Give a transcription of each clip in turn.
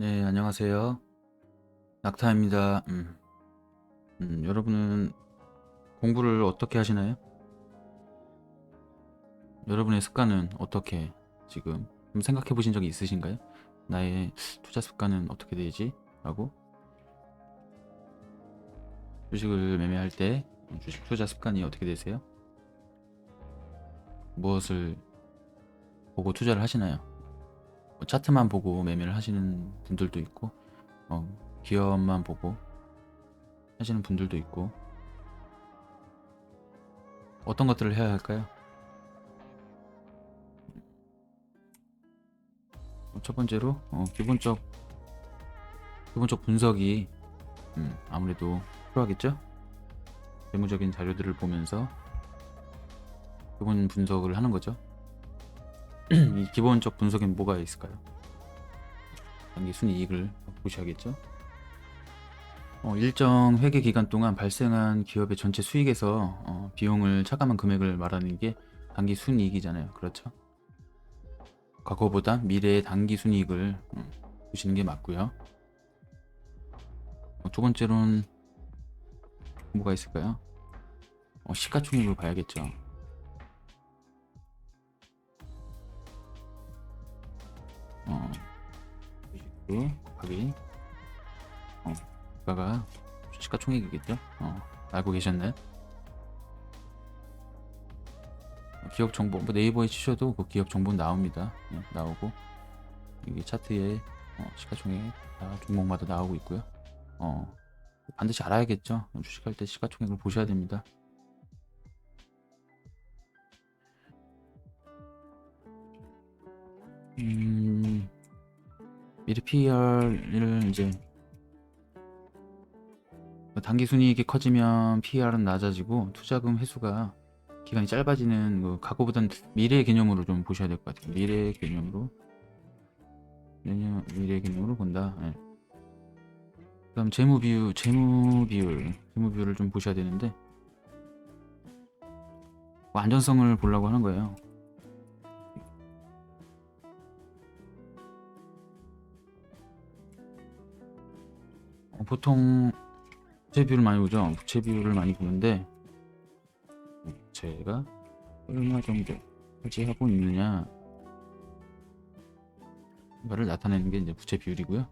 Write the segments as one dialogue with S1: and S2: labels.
S1: 네, 안녕하세요. 낙타입니다. 여러분은 공부를 어떻게 하시나요? 여러분의 습관은 어떻게 지금 좀 생각해 보신 적이 있으신가요? 나의 투자 습관은 어떻게 되지? 라고 주식을 매매할 때 주식 투자 습관이 어떻게 되세요? 무엇을 보고 투자를 하시나요? 뭐 차트만 보고 매매를 하시는 분들도 있고, 기업만 보고 하시는 분들도 있고, 어떤 것들을 해야 할까요? 첫 번째로 기본적 분석이 아무래도 필요하겠죠? 재무적인 자료들을 보면서 기본 분석을 하는 거죠. 이 기본적 분석엔 뭐가 있을까요? 단기 순이익을 보셔야겠죠. 일정 회계 기간 동안 발생한 기업의 전체 수익에서 비용을 차감한 금액을 말하는 게 단기 순이익이잖아요. 그렇죠? 과거보다 미래의 단기 순이익을 보시는 게 맞고요. 두 번째로는 뭐가 있을까요? 시가총액을 봐야겠죠. 주식수 곱하기 주가가 시가총액이겠죠. 알고 계셨나요? 기업 정보 뭐 네이버에 치셔도 그 기업 정보 나옵니다. 나오고 여기 차트에 시가총액 다 종목마다 나오고 있고요. 반드시 알아야겠죠. 주식할 때 시가총액을 보셔야 됩니다. 미래 PER을 이제 단기 순이익이 커지면 PER은 낮아지고 투자금 회수가 기간이 짧아지는 과거보다는 미래의 개념으로 좀 보셔야 될 것 같아요. 미래의 개념으로 본다. 네. 그다음 재무 비율을 좀 보셔야 되는데 안전성을 보려고 하는 거예요. 보통 부채 비율을 많이 보죠. 부채 비율을 많이 보는데 부채가 얼마 정도 차지하고 있느냐 이거를 나타내는 게 이제 부채 비율이고요.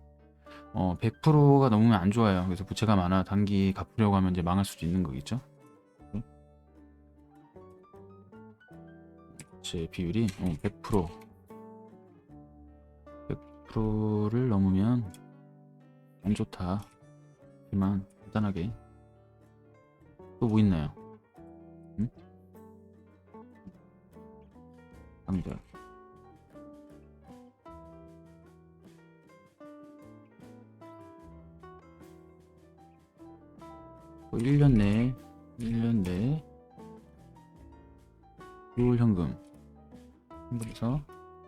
S1: 100%가 넘으면 안 좋아요. 그래서 부채가 많아 단기 갚으려고 하면 이제 망할 수도 있는 거겠죠. 부채 비율이 100%를 넘으면 안 좋다. 하지만 간단하게 또 뭐 있나요? 강좌 1년 내에 요율 현금에서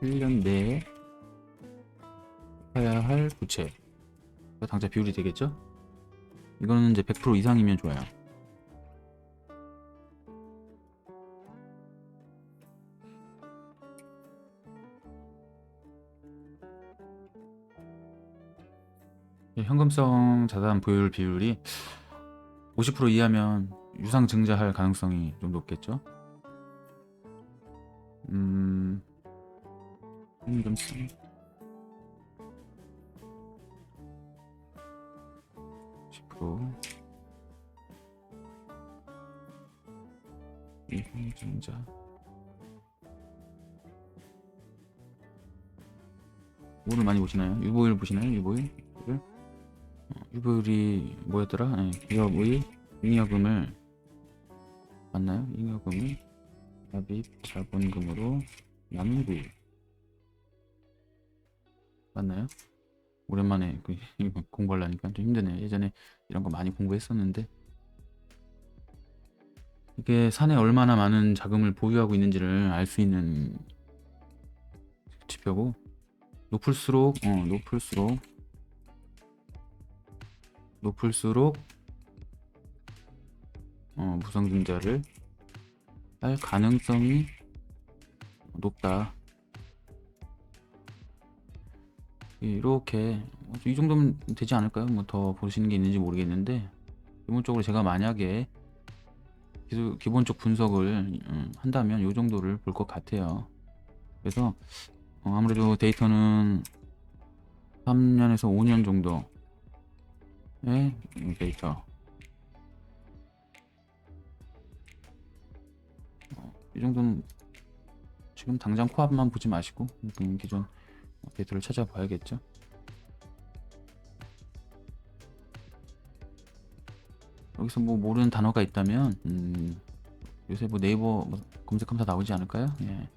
S1: 1년 내에 갚아야 할 부채 당장 비율이 되겠죠? 이거는 이제 100% 이상이면 좋아요. 현금성 자산 보유 비율이 50% 이하면 유상증자할 가능성이 좀 높겠죠. 현금성 10% 유상증자 뭐를 많이 보시나요? 유보율 보시나요? 유보율이 뭐였더라? 네, 기업의 잉여금을 맞나요? 잉여금을 납입 자본금으로 나누기 비율 맞나요? 오랜만에 공부하려니까 좀 힘드네요. 예전에 이런 거 많이 공부했었는데 이게 산에 얼마나 많은 자금을 보유하고 있는지를 알 수 있는 지표고 높을수록 무상증자를 할 가능성이 높다. 이렇게 이 정도면 되지 않을까요? 뭐 더 보시는 게 있는지 모르겠는데, 기본적으로 제가 만약에 기본적 분석을 한다면 이 정도를 볼 것 같아요. 그래서 아무래도 데이터는 3년에서 5년 정도의 데이터, 이 정도는 지금 당장 코앞만 보지 마시고 기존 데이터를 찾아봐야겠죠. 여기서 뭐 모르는 단어가 있다면 요새 뭐 네이버 뭐 검색하면 다 나오지 않을까요? 예.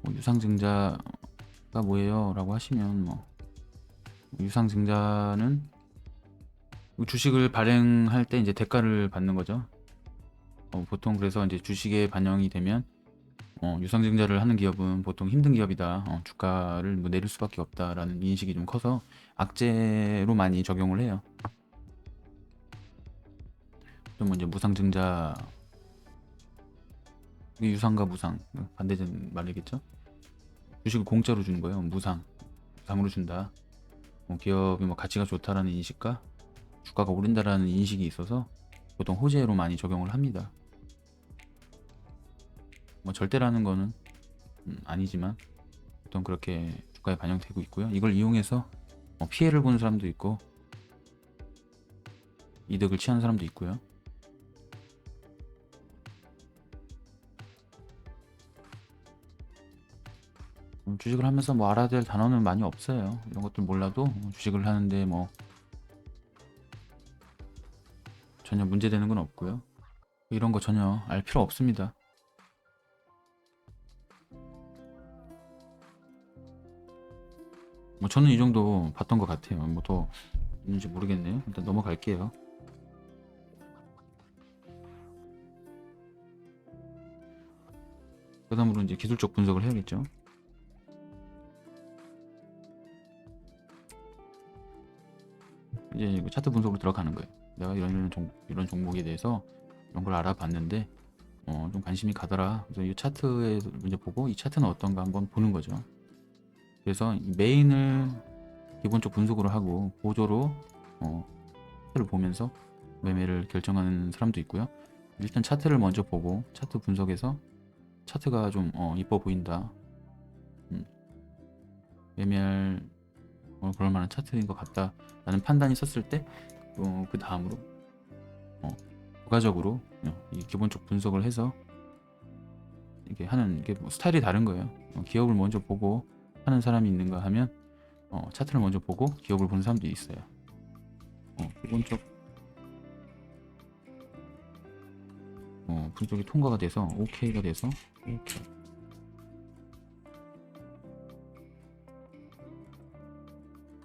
S1: 뭐 유상증자가 뭐예요? 라고 하시면, 뭐 유상증자는 주식을 발행할 때 이제 대가를 받는 거죠. 보통 그래서 이제 주식에 반영이 되면 유상증자를 하는 기업은 보통 힘든 기업이다. 주가를 뭐 내릴 수밖에 없다라는 인식이 좀 커서 악재로 많이 적용을 해요. 좀 이제 무상증자, 이게 유상과 무상 반대된 말이겠죠. 주식을 공짜로 주는 거예요. 무상으로 준다. 기업이 뭐 가치가 좋다라는 인식과 주가가 오른다라는 인식이 있어서 보통 호재로 많이 적용을 합니다. 뭐 절대라는 거는 아니지만 보통 그렇게 주가에 반영되고 있고요. 이걸 이용해서 피해를 보는 사람도 있고 이득을 취하는 사람도 있고요. 주식을 하면서 뭐 알아야 될 단어는 많이 없어요. 이런 것들 몰라도 주식을 하는데 뭐 전혀 문제되는 건 없고요. 이런 거 전혀 알 필요 없습니다. 뭐 저는 이 정도 봤던 것 같아요. 뭐 더 있는지 모르겠네요. 일단 넘어갈게요. 그 다음으로 이제 기술적 분석을 해야겠죠. 이제 차트 분석으로 들어가는 거예요. 내가 이런 종목에 대해서 이런 걸 알아봤는데 좀 관심이 가더라. 그래서 이 차트에 이제 보고 이 차트는 어떤가 한번 보는 거죠. 그래서 이 메인을 기본적 분석으로 하고 보조로 차트를 보면서 매매를 결정하는 사람도 있고요. 일단 차트를 먼저 보고 차트 분석에서 차트가 좀 이뻐 보인다. 매매할 그럴 만한 차트인 것 같다 라는 판단이 섰을 때 그 다음으로 부가적으로 이 기본적 분석을 해서 이게 하는 게 뭐 스타일이 다른 거예요. 기업을 먼저 보고 하는 사람이 있는가 하면 차트를 먼저 보고 기업을 보는 사람도 있어요. 기본적 분석이 통과가 돼서 OK가 돼서 이렇게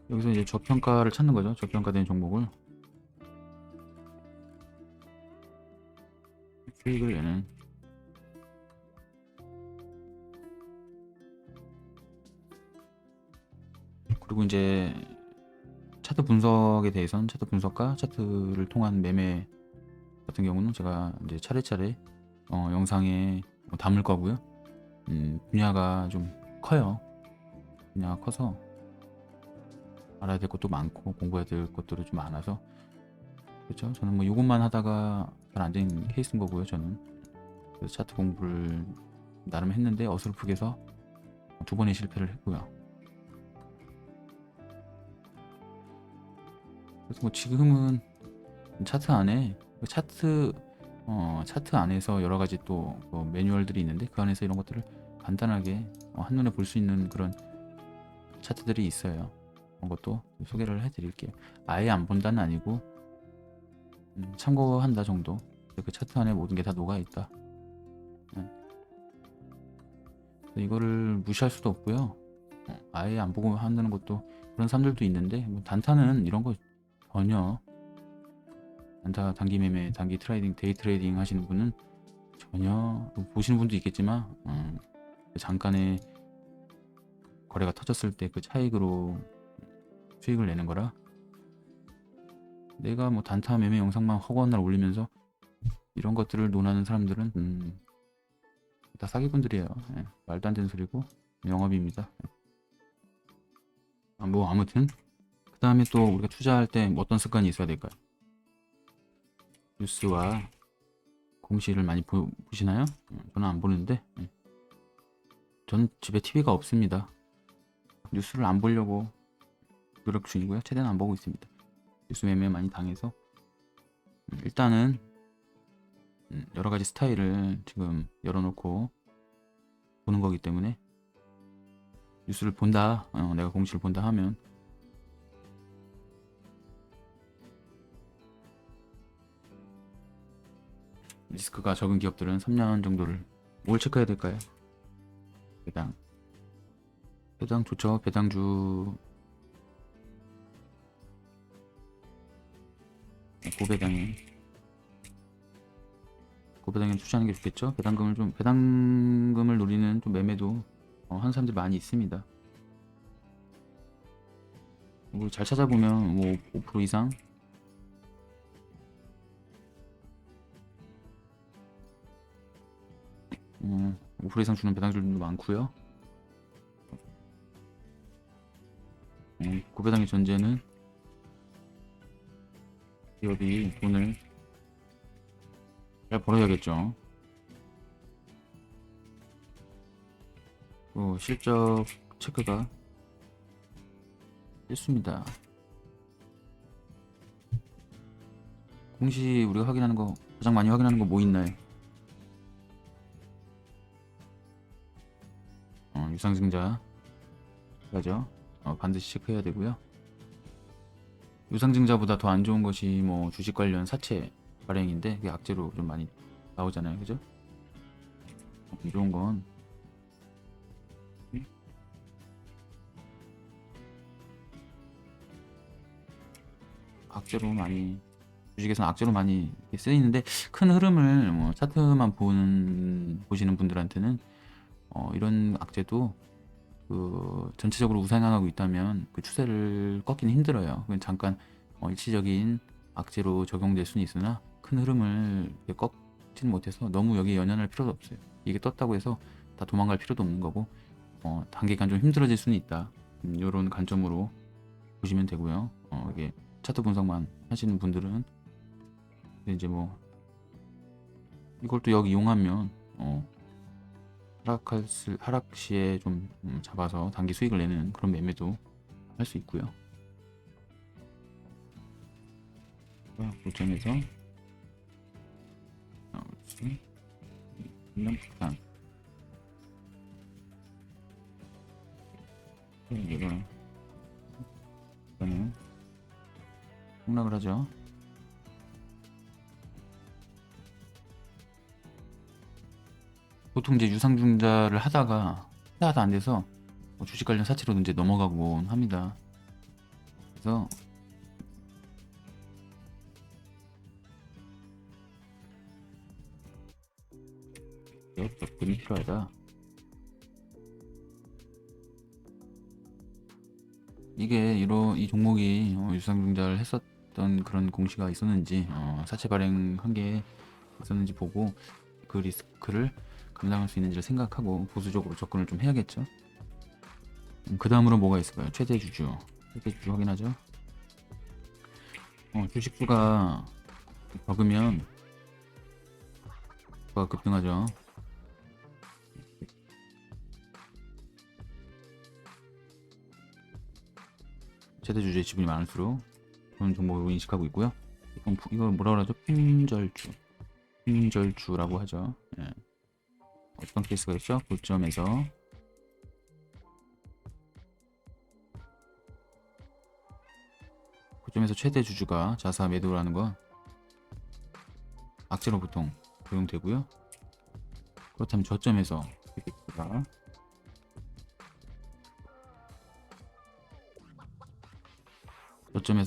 S1: 여기서 이제 저평가를 찾는 거죠. 저평가된 종목을 수익을 내는. 그리고 이제 차트 분석에 대해서는 차트 분석과 차트를 통한 매매 같은 경우는 제가 이제 차례차례 영상에 담을 거고요. 분야가 좀 커요. 분야가 커서 알아야 될 것도 많고 공부해야 될 것들이 좀 많아서, 그렇죠. 저는 뭐 이것만 하다가 잘 안 된 케이스인 거고요. 저는 그래서 차트 공부를 나름 했는데 어설프게 해서 2번의 실패를 했고요. 그래서 뭐 지금은 차트 안에 차트 안에서 여러 가지 또 매뉴얼들이 있는데 그 안에서 이런 것들을 간단하게 한눈에 볼 수 있는 그런 차트들이 있어요. 그런 것도 소개를 해드릴게요. 아예 안 본다는 아니고 참고한다 정도. 그 차트 안에 모든 게 다 녹아 있다. 이거를 무시할 수도 없고요. 아예 안 보고 한다는 것도 그런 사람들도 있는데 뭐 단타는 이런 거 전혀, 단타, 단기 매매, 단기 트레이딩, 데이 트레이딩 하시는 분은 전혀, 보시는 분도 있겠지만 잠깐의 거래가 터졌을 때 그 차익으로 수익을 내는 거라, 내가 뭐 단타 매매 영상만 허구한 날 올리면서 이런 것들을 논하는 사람들은 다 사기꾼들이에요. 예, 말도 안 되는 소리고 영업입니다. 뭐 아무튼 그 다음에 또 우리가 투자할 때 어떤 습관이 있어야 될까요? 뉴스와 공시를 많이 보시나요? 저는 안 보는데 저는 집에 TV가 없습니다. 뉴스를 안 보려고 노력 중이고요. 최대한 안 보고 있습니다. 뉴스 매매 많이 당해서 일단은 여러 가지 스타일을 지금 열어놓고 보는 거기 때문에 뉴스를 본다, 내가 공시를 본다 하면 리스크가 적은 기업들은 3년 정도를 뭘 체크해야 될까요? 배당 좋죠. 배당주 고배당에 투자하는 게 좋겠죠. 배당금을 노리는 좀 매매도 하는 사람들이 많이 있습니다. 그리고 잘 찾아보면 뭐 5% 이상 5% 이상 주는 배당주들도 많고요. 고배당의 전제는 기업이 돈을 잘 벌어야겠죠. 실적 체크가 필수입니다. 공시 우리가 확인하는 거 가장 많이 확인하는 거 뭐 있나요? 유상증자 가죠. 반드시 체크해야 되고요. 유상증자보다 더 안 좋은 것이 뭐 주식 관련 사채 발행인데 그게 악재로 좀 많이 나오잖아요, 그죠? 이런 건 악재로 많이 주식에서는 악재로 많이 쓰이는데 큰 흐름을 뭐 차트만 보시는 분들한테는 이런 악재도 그 전체적으로 우상향하고 있다면 그 추세를 꺾기는 힘들어요. 그건 잠깐 일시적인 악재로 적용될 수는 있으나 큰 흐름을 꺾지는 못해서 너무 여기에 연연할 필요도 없어요. 이게 떴다고 해서 다 도망갈 필요도 없는 거고 단기간 좀 힘들어질 수는 있다. 이런 관점으로 보시면 되고요. 이게 차트 분석만 하시는 분들은 이제 뭐 이걸 또 여기 이용하면 하락 시에 좀 잡아서 단기 수익을 내는 그런 매매도 할 수 있고요. 고점에서 폭탄 이거는 폭락을 하죠. 보통 이제 유상증자를 하다가 안 돼서 주식 관련 사채로 이제 넘어가곤 합니다. 그래서 접근이 필요하다. 이게 이 종목이 유상증자를 했었던 그런 공시가 있었는지 사채 발행한 게 있었는지 보고 그 리스크를 감당할 수 있는지를 생각하고 보수적으로 접근을 좀 해야겠죠. 그 다음으로 뭐가 있을까요? 최대 주주 확인하죠. 주식수가 적으면 주가가 급등하죠. 최대 주주의 지분이 많을수록 그런 종목으로 인식하고 있고요. 이걸 뭐라 그러죠? 품절주라고 하죠. 예. 어떤 케이스가 있죠? 고점에서 최대 주주가 자사 매도를 하는 건 악재로 보통 적용되고요. 그렇다면 저점에서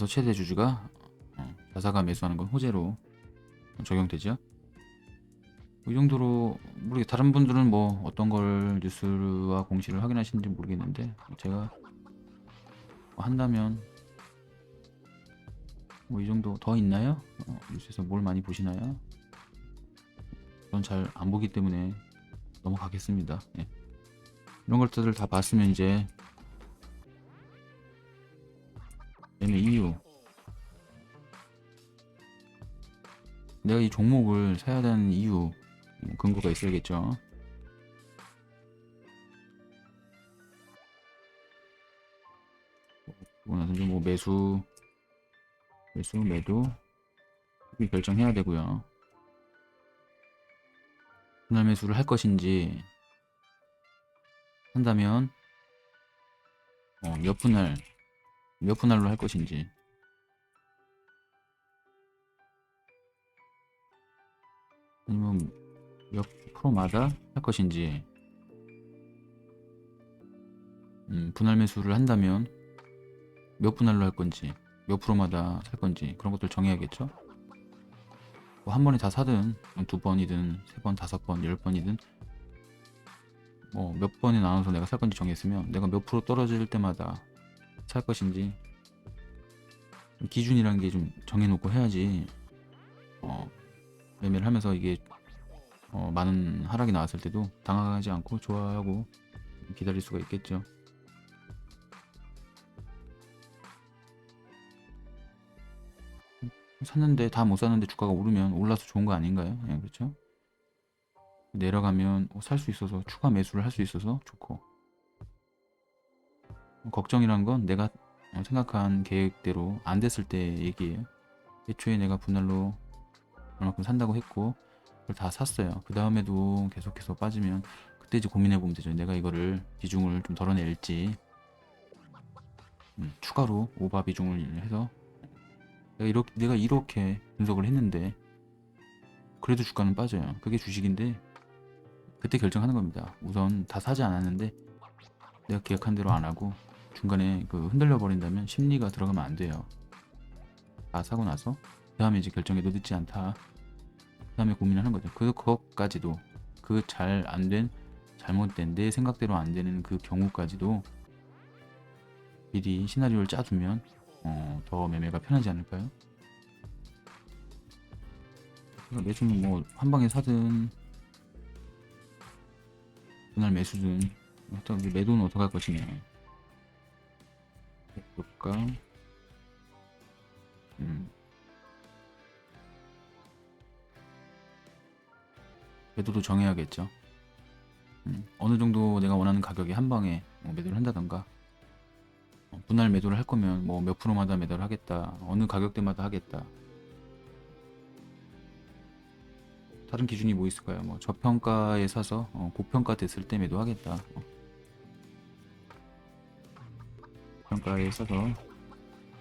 S1: 최대 주주가 자사가 매수하는 건 호재로 적용되죠. 이 정도로 모르겠 다른 분들은 뭐 어떤 걸 뉴스와 공시를 확인하시는지 모르겠는데 제가 한다면 뭐 이 정도 더 있나요? 뉴스에서 뭘 많이 보시나요? 전 잘 안 보기 때문에 넘어가겠습니다. 예. 이런 것들을 다 봤으면 이제 매매 이유, 내가 이 종목을 사야 되는 이유, 근거가 있어야겠죠. 그리고 나서 이제 뭐 매수, 매도 결정해야 되고요. 분할 매수를 할 것인지, 한다면 몇 분할로 할 것인지, 아니면 몇 프로마다 할 것인지, 분할 매수를 한다면 몇 분할로 할 건지, 몇 프로마다 살 건지, 그런 것들 정해야겠죠. 뭐 한 번에 다 사든 두 번이든 세 번, 다섯 번, 10번이든 뭐 몇 번에 나눠서 내가 살 건지 정했으면 내가 몇 프로 떨어질 때마다 살 것인지 기준이라는 게 좀 정해놓고 해야지 매매를 하면서 이게 많은 하락이 나왔을 때도 당황하지 않고 좋아하고 기다릴 수가 있겠죠. 샀는데 다 못 샀는데 주가가 오르면 올라서 좋은 거 아닌가요? 예, 그렇죠? 내려가면 살 수 있어서 추가 매수를 할 수 있어서 좋고, 걱정이란 건 내가 생각한 계획대로 안 됐을 때 얘기예요. 애초에 내가 분할로 얼마큼 산다고 했고 그걸 다 샀어요. 그 다음에도 계속해서 빠지면 그때 이제 고민해 보면 되죠. 내가 이거를 비중을 좀 덜어낼지, 추가로 오바 비중을 해서 내가 이렇게 분석을 했는데 그래도 주가는 빠져요. 그게 주식인데 그때 결정하는 겁니다. 우선 다 사지 않았는데 내가 계획한 대로 안 하고 중간에 흔들려 버린다면 심리가 들어가면 안 돼요. 다 사고 나서 그 다음에 이제 결정해도 늦지 않다. 그 다음에 고민하는 거죠. 그것까지도 그 잘 안 된, 잘못된, 내 생각대로 안 되는 그 경우까지도 미리 시나리오를 짜두면 더 매매가 편하지 않을까요? 매수는 뭐 한 방에 사든 분할 매수든 일단 매도는 어떻게 할 것이냐 볼까? 매도도 정해야겠죠. 어느 정도 내가 원하는 가격에 한 방에 매도를 한다던가, 분할 매도를 할 거면 뭐 몇 프로마다 매도를 하겠다, 어느 가격대마다 하겠다. 다른 기준이 뭐 있을까요? 뭐 저평가에 사서 고평가 됐을 때 매도하겠다. 평가에 사서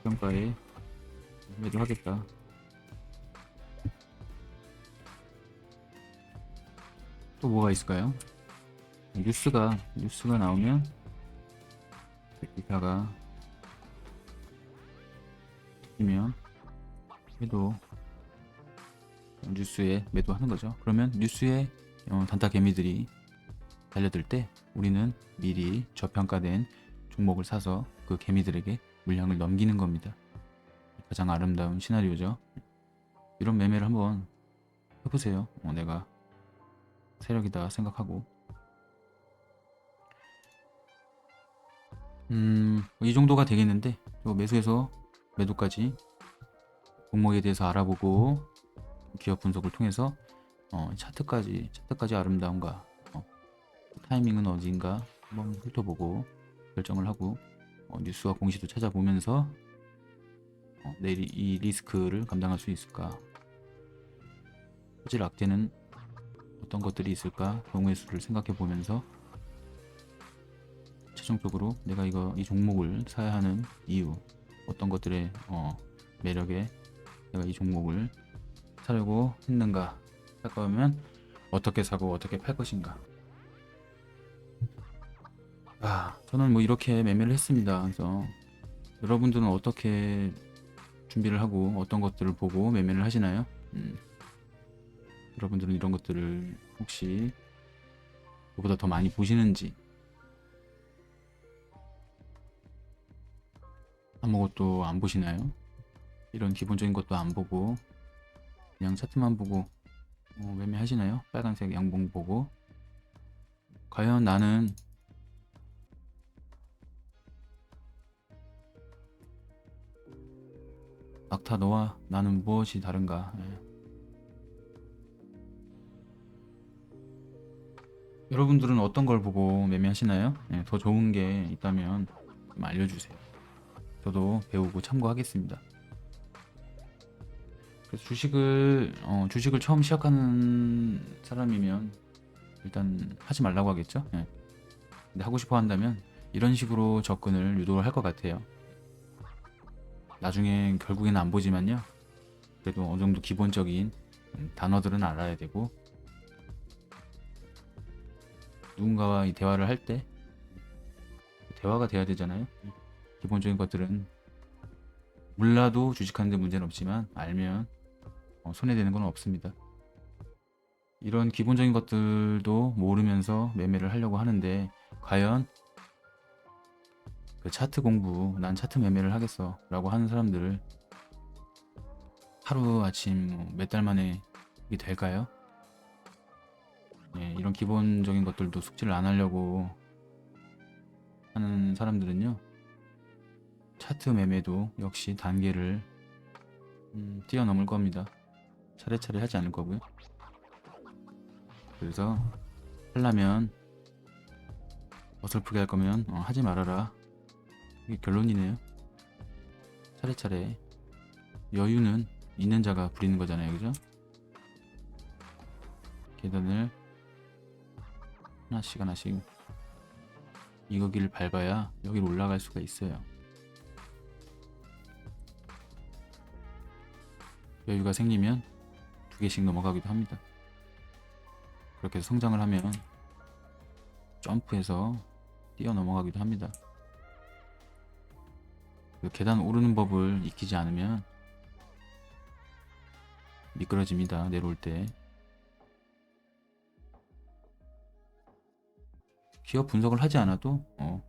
S1: 평가에 매도하겠다. 또 뭐가 있을까요? 뉴스가 나오면 기사가 뜨면 매도, 뉴스에 매도하는 거죠. 그러면 뉴스에 단타 개미들이 달려들 때 우리는 미리 저평가된 종목을 사서 그 개미들에게 물량을 넘기는 겁니다. 가장 아름다운 시나리오죠. 이런 매매를 한번 해보세요. 내가 세력이다 생각하고. 이 정도가 되겠는데, 매수해서 매도까지 종목에 대해서 알아보고 기업 분석을 통해서 차트까지 아름다운가, 타이밍은 어딘가 한번 훑어보고 결정을 하고, 뉴스와 공시도 찾아보면서 내일 이 리스크를 감당할 수 있을까, 토질 악재는 어떤 것들이 있을까, 경우의 수를 생각해 보면서 최종적으로 내가 이 종목을 사야 하는 이유, 어떤 것들의 매력에 내가 이 종목을 사려고 했는가, 살 거면 어떻게 사고 어떻게 팔 것인가. 저는 뭐 이렇게 매매를 했습니다. 그래서 여러분들은 어떻게 준비를 하고 어떤 것들을 보고 매매를 하시나요? 여러분들은 이런 것들을 혹시 저보다 더 많이 보시는지, 아무것도 안 보시나요? 이런 기본적인 것도 안 보고 그냥 차트만 보고 매매하시나요? 빨간색 양봉 보고 과연 나는 낙타 너와 나는 무엇이 다른가? 여러분들은 어떤 걸 보고 매매하시나요? 더 좋은 게 있다면 좀 알려주세요. 저도 배우고 참고하겠습니다. 그래서 주식을 처음 시작하는 사람이면 일단 하지 말라고 하겠죠? 근데 하고 싶어 한다면 이런 식으로 접근을 유도를 할 것 같아요. 나중에 결국에는 안 보지만요. 그래도 어느 정도 기본적인 단어들은 알아야 되고, 누군가와 이 대화를 할 때 대화가 돼야 되잖아요. 기본적인 것들은 몰라도 주식하는데 문제는 없지만 알면 손해되는 건 없습니다. 이런 기본적인 것들도 모르면서 매매를 하려고 하는데, 과연 그 차트 공부, 난 차트 매매를 하겠어 라고 하는 사람들 하루아침 몇 달 만에 이게 될까요? 이런 기본적인 것들도 숙지를 안 하려고 하는 사람들은요, 차트 매매도 역시 단계를 뛰어넘을 겁니다. 차례차례 하지 않을 거고요. 그래서 하려면, 어설프게 할 거면 하지 말아라, 이게 결론이네요. 차례차례. 여유는 있는 자가 부리는 거잖아요, 그죠? 계단을 하나씩 하나씩 이 거기를 밟아야 여기로 올라갈 수가 있어요. 여유가 생기면 2개씩 넘어가기도 합니다. 그렇게 해서 성장을 하면 점프해서 뛰어 넘어가기도 합니다. 그 계단 오르는 법을 익히지 않으면 미끄러집니다. 내려올 때. 기업 분석을 하지 않아도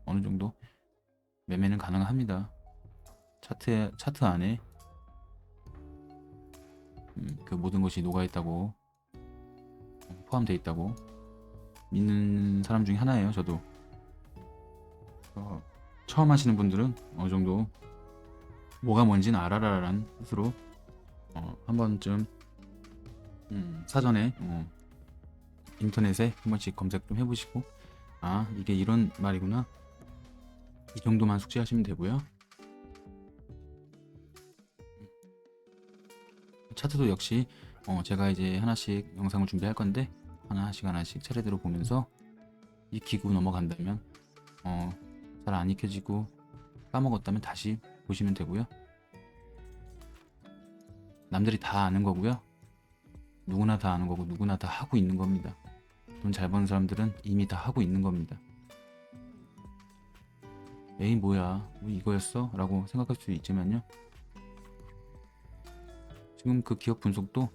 S1: 어느 정도 매매는 가능합니다. 차트 안에 그 모든 것이 녹아있다고, 포함되어 있다고 믿는 사람 중에 하나예요. 저도. 처음 하시는 분들은 어느 정도 뭐가 뭔지는 알아라라는 뜻으로 한 번쯤 사전에 인터넷에 한 번씩 검색 좀 해보시고, 아, 이게 이런 말이구나, 이 정도만 숙지하시면 되고요. 차트도 역시 제가 이제 하나씩 영상을 준비할 건데, 하나씩 차례대로 보면서 이 기구 넘어간다면 잘 안 익혀지고 까먹었다면 다시 보시면 되고요. 남들이 다 아는 거고요. 누구나 다 아는 거고 누구나 다 하고 있는 겁니다. 돈 잘 버는 사람들은 이미 다 하고 있는 겁니다. 에이 뭐야, 뭐 이거였어? 라고 생각할 수 있지만요, 지금 그 기업 분석도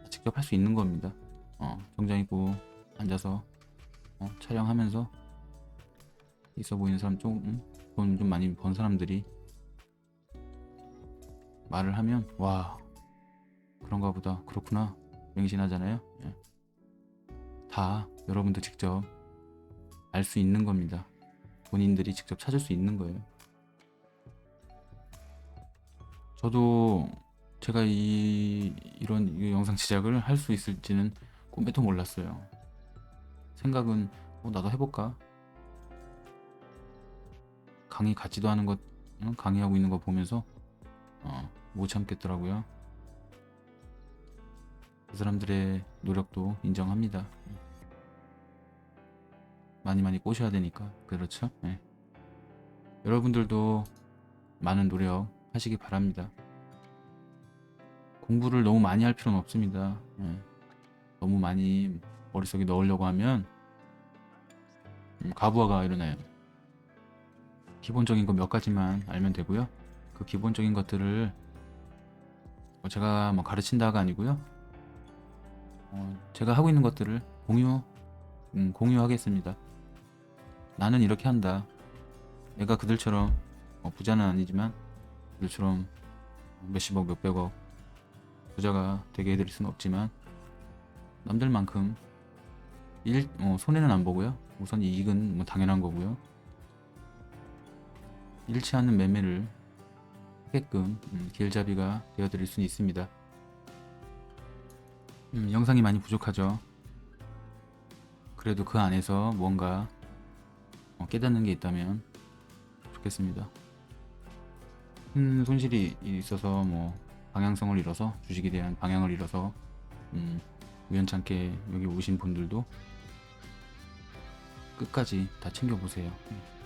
S1: 직접 할 수 있는 겁니다. 정장 입고 앉아서 촬영하면서 있어 보이는 사람, 돈 좀 많이 번 사람들이 말을 하면, 와, 그런가 보다, 그렇구나, 맹신하잖아요. 다 여러분들 직접 알 수 있는 겁니다. 본인들이 직접 찾을 수 있는 거예요. 저도 제가 이런 영상 제작을 할 수 있을지는 꿈에도 몰랐어요. 생각은 나도 해볼까? 강의 같지도 않은 것, 강의하고 있는 거 보면서 못 참겠더라고요. 그 사람들의 노력도 인정합니다. 많이 꼬셔야 되니까. 그렇죠? 여러분들도 많은 노력 하시기 바랍니다. 공부를 너무 많이 할 필요는 없습니다. 너무 많이 머릿속에 넣으려고 하면 가부화가 일어나요. 기본적인 거 몇 가지만 알면 되고요. 그 기본적인 것들을 제가 뭐 가르친다가 아니고요. 제가 하고 있는 것들을 공유하겠습니다. 나는 이렇게 한다. 내가 그들처럼 부자는 아니지만 그들처럼 몇십억 몇백억 부자가 되게 해드릴 수는 없지만 남들만큼 손해는 안 보고요. 우선 이익은 뭐 당연한 거고요. 잃지 않는 매매를 하게끔 길잡이가 되어드릴 수는 있습니다. 영상이 많이 부족하죠. 그래도 그 안에서 뭔가 깨닫는 게 있다면 좋겠습니다. 큰 손실이 있어서 뭐 방향성을 잃어서, 주식에 대한 방향을 잃어서 우연찮게 여기 오신 분들도 끝까지 다 챙겨보세요.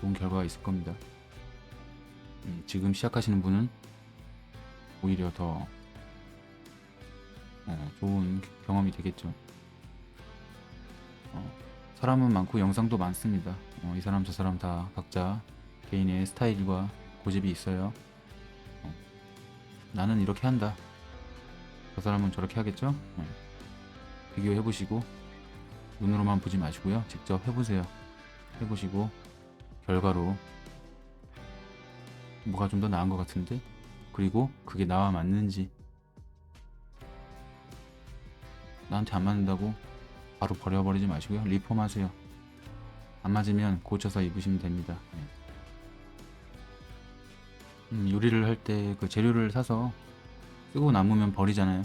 S1: 좋은 결과가 있을 겁니다. 지금 시작하시는 분은 오히려 더 좋은 경험이 되겠죠. 사람은 많고 영상도 많습니다. 이 사람 저 사람 다 각자 개인의 스타일과 고집이 있어요. 나는 이렇게 한다, 저 사람은 저렇게 하겠죠. 비교해 보시고 눈으로만 보지 마시고요, 직접 해보세요. 해보시고 결과로 뭐가 좀 더 나은 것 같은데, 그리고 그게 나와 맞는지, 나한테 안 맞는다고 바로 버려버리지 마시고요, 리폼하세요. 안 맞으면 고쳐서 입으시면 됩니다. 요리를 할 때 그 재료를 사서 쓰고 남으면 버리잖아요.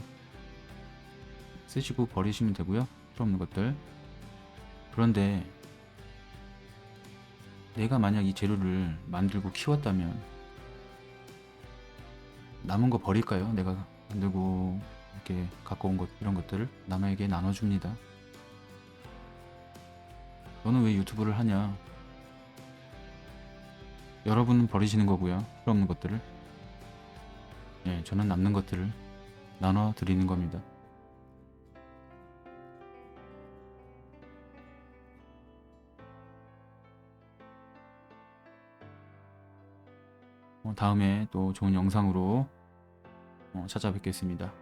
S1: 쓰시고 버리시면 되고요, 필요 없는 것들. 그런데 내가 만약 이 재료를 만들고 키웠다면 남은 거 버릴까요? 내가 만들고 이렇게 갖고 온 것, 이런 것들을 남에게 나눠줍니다. 너는 왜 유튜브를 하냐? 여러분은 버리시는 거고요, 필요 없는 것들을. 저는 남는 것들을 나눠 드리는 겁니다. 다음에 또 좋은 영상으로 찾아뵙겠습니다.